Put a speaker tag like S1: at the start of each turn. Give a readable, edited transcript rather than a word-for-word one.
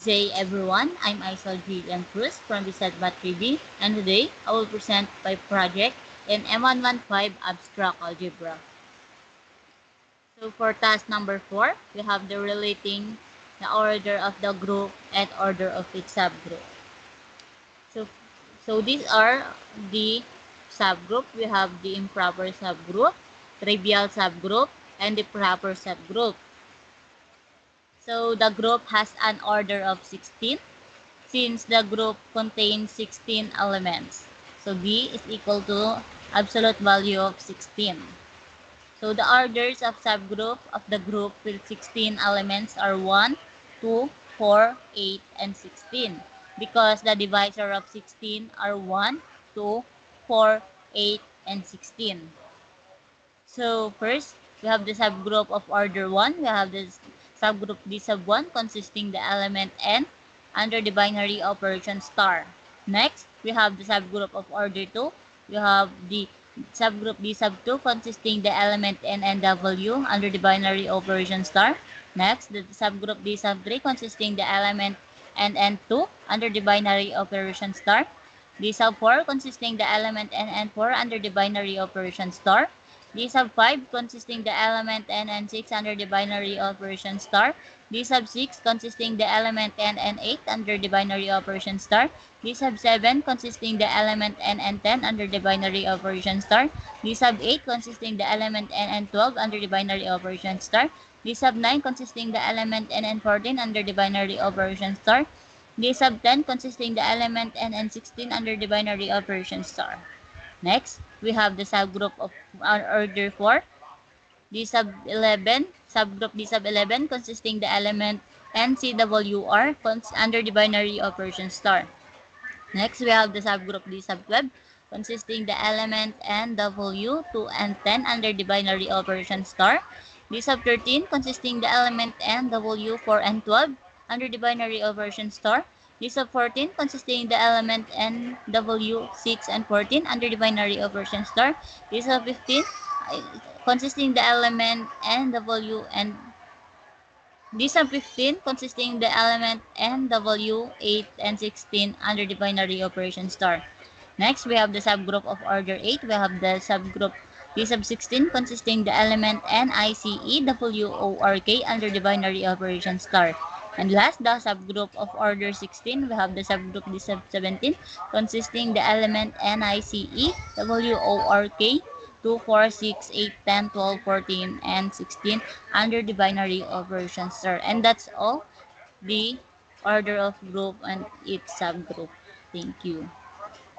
S1: Hey everyone, I'm Isol Gillian Cruz from Bisad Mat 3B, and today I will present my project in M115 Abstract Algebra. So for task number 4, we have the relating the order of the group and order of its subgroup. So, so these are the subgroup. We have the improper subgroup, trivial subgroup, and the proper subgroup. So the group has an order of 16 since the group contains 16 elements. So D is equal to absolute value of 16. So the orders of subgroup of the group with 16 elements are 1, 2, 4, 8, and 16 because the divisor of 16 are 1, 2, 4, 8, and 16. So first, we have the subgroup of order 1. We have this subgroup D sub 1 consisting the element n under the binary operation star. Next, we have the subgroup of order 2. We have the subgroup D sub 2 consisting the element n and w under the binary operation star. Next, the subgroup D sub 3 consisting the element n and 2 under the binary operation star. D sub 4 consisting the element n and 4 under the binary operation star. D sub 5 consisting the element n and 6 under the binary operation star. D sub 6 consisting the element n and 8 under the binary operation star. D sub 7 consisting the element n and 10 under the binary operation star. D sub 8 consisting the element n and 12 under the binary operation star. D sub 9 consisting the element n and 14 under the binary operation star. D sub 10 consisting the element n and 16 under the binary operation star. Next, we have the subgroup of order 4, D sub 11, subgroup D sub 11 consisting the element NCWR under the binary operation star. Next, we have the subgroup D sub 12 consisting the element NW 2 and 10 under the binary operation star. D sub 13 consisting the element NW 4 and 12 under the binary operation star. D sub 14 consisting the element NW 6 and 14 under the binary operation star. D sub 15 consisting the element NW and D sub 15 consisting the element NW 8 and 16 under the binary operation star. Next, we have the subgroup of order 8. We have the subgroup D sub 16 consisting the element NICEWORK under the binary operation star. And last, the subgroup of order 16. We have the subgroup D sub 17 consisting the element NICEWORK 2, 4, 6, 8, 10, 12, 14, and 16 under the binary operation star. And that's all the order of group and its subgroup. Thank you.